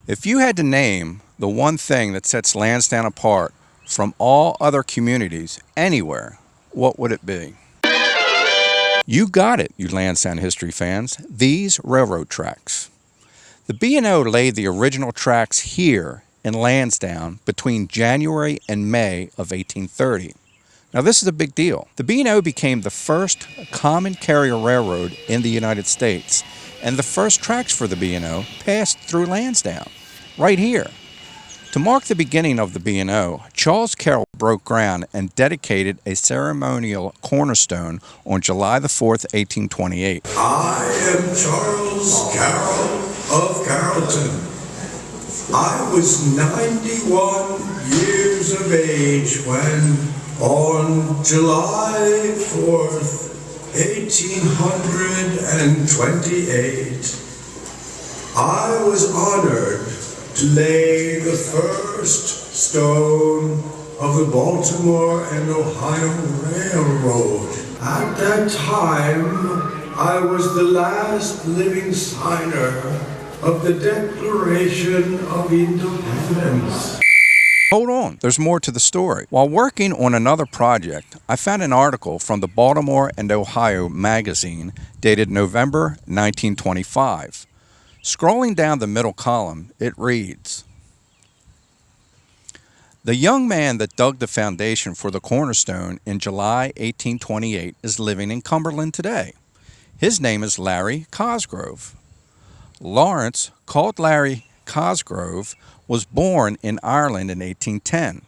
If you had to name the one thing that sets Lansdowne apart from all other communities anywhere, what would it be? You got it, you Lansdowne history fans. These railroad tracks. The B&O laid the original tracks here in Lansdowne between January and May of 1830. Now this is a big deal. The B&O became the first common carrier railroad in the United States, and the first tracks for the B&O passed through Lansdowne, right here. To mark the beginning of the B&O, Charles Carroll broke ground and dedicated a ceremonial cornerstone on July the 4th, 1828. I am Charles Carroll of Carrollton. I was 91 years of age when, on July 4th, 1828, I was honored to lay the first stone of the Baltimore and Ohio Railroad. At that time, I was the last living signer of the Declaration of Independence. Hold on, there's more to the story. While working on another project, I found an article from the Baltimore and Ohio magazine dated November 1925. Scrolling down the middle column, it reads, "The young man that dug the foundation for the cornerstone in July 1828 is living in Cumberland today. His name is Larry Cosgrove. Lawrence, called Larry Cosgrove, was born in Ireland in 1810.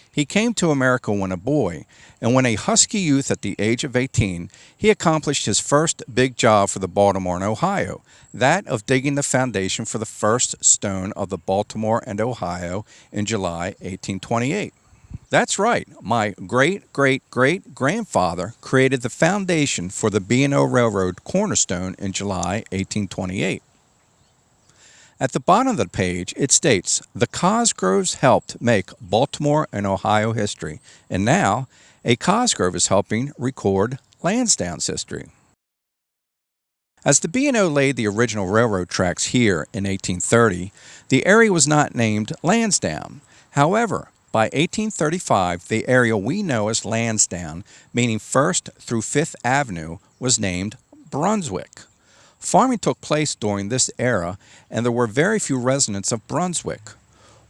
He came to America when a boy, and when a husky youth at the age of 18, he accomplished his first big job for the Baltimore and Ohio, that of digging the foundation for the first stone of the Baltimore and Ohio in July 1828. That's right, my great-great-great-grandfather created the foundation for the B&O Railroad cornerstone in July 1828. At the bottom of the page, it states, "The Cosgroves helped make Baltimore and Ohio history, and now a Cosgrove is helping record Lansdowne's history." As the B&O laid the original railroad tracks here in 1830, the area was not named Lansdowne. However, by 1835, the area we know as Lansdowne, meaning 1st through 5th Avenue, was named Brunswick. Farming took place during this era, and there were very few residents of Brunswick.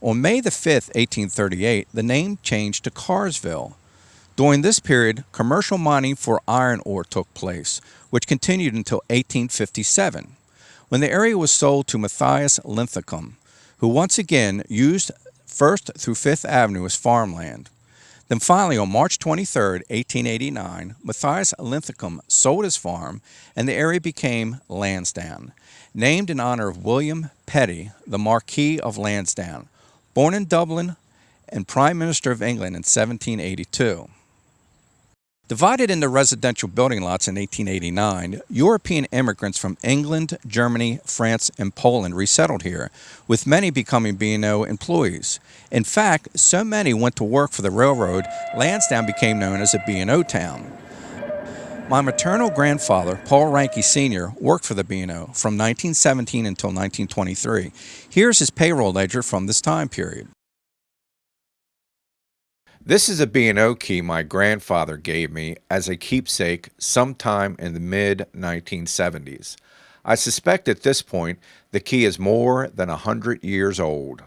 On May the 5th, 1838, the name changed to Carsville. During this period, commercial mining for iron ore took place, which continued until 1857, when the area was sold to Matthias Linthicum, who once again used 1st through 5th Avenue as farmland. Then finally, on March 23, 1889, Matthias Linthicum sold his farm, and the area became Lansdowne, named in honor of William Petty, the Marquis of Lansdowne, born in Dublin and Prime Minister of England in 1782. Divided into residential building lots in 1889, European immigrants from England, Germany, France, and Poland resettled here, with many becoming B&O employees. In fact, so many went to work for the railroad, Lansdowne became known as a B&O town. My maternal grandfather, Paul Ranke Sr., worked for the B&O from 1917 until 1923. Here's his payroll ledger from this time period. This is a B&O key my grandfather gave me as a keepsake sometime in the mid-1970s. I suspect at this point the key is more than 100 years old.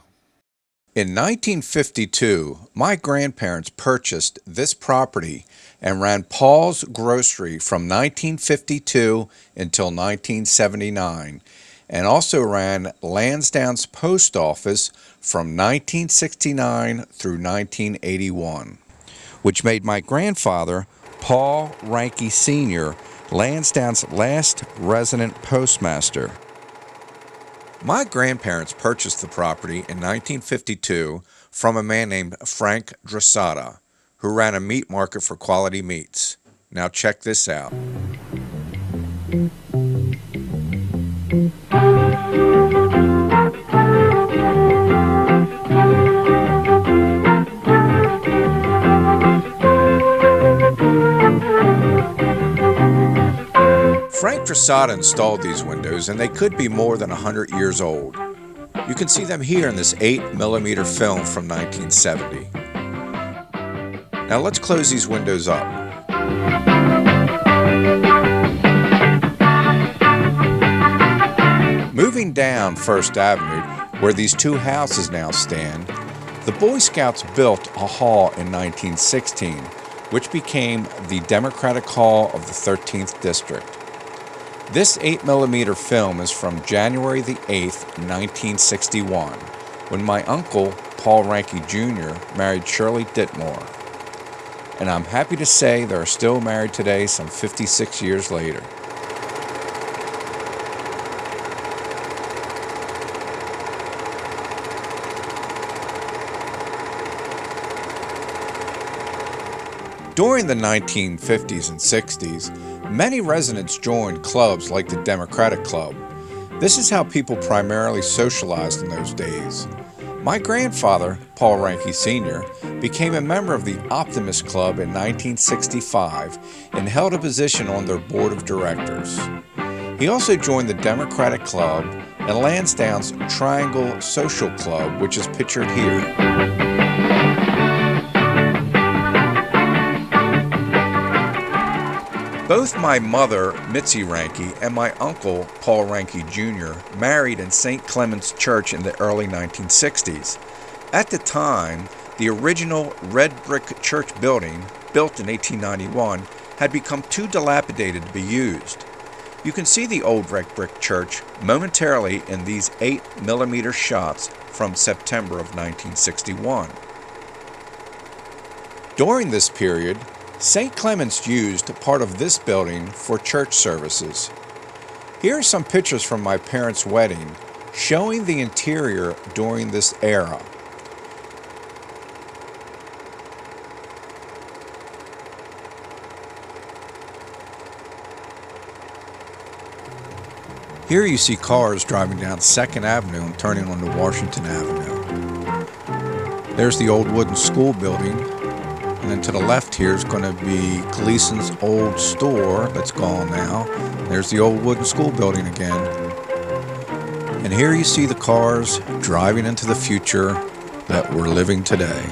In 1952, my grandparents purchased this property and ran Paul's Grocery from 1952 until 1979, and also ran Lansdowne's Post Office from 1969 through 1981, which made my grandfather, Paul Ranke Sr., Lansdowne's last resident postmaster. My grandparents purchased the property in 1952 from a man named Frank Dressata, who ran a meat market for quality meats. Now check this out. Frank Dressata installed these windows, and they could be more than 100 years old. You can see them here in this 8mm film from 1970. Now let's close these windows up. Moving down First Avenue, where these two houses now stand, the Boy Scouts built a hall in 1916, which became the Democratic Hall of the 13th District. This 8mm film is from January the 8th, 1961, when my uncle, Paul Ranke Jr., married Shirley Ditmore. And I'm happy to say they are still married today, some 56 years later. During the 1950s and 60s, many residents joined clubs like the Democratic Club. This is how people primarily socialized in those days. My grandfather, Paul Ranke Sr., became a member of the Optimist Club in 1965 and held a position on their board of directors. He also joined the Democratic Club and Lansdowne's Triangle Social Club, which is pictured here. Both my mother, Mitzi Ranke, and my uncle, Paul Ranke Jr., married in St. Clement's Church in the early 1960s. At the time, the original red brick church building, built in 1891, had become too dilapidated to be used. You can see the old red brick church momentarily in these 8mm shots from September of 1961. During this period, St. Clement's used part of this building for church services. Here are some pictures from my parents' wedding showing the interior during this era. Here you see cars driving down 2nd Avenue and turning onto Washington Avenue. There's the old wooden school building. And then to the left here is going to be Gleason's old store that's gone now. There's the old wooden school building again. And here you see the cars driving into the future that we're living today.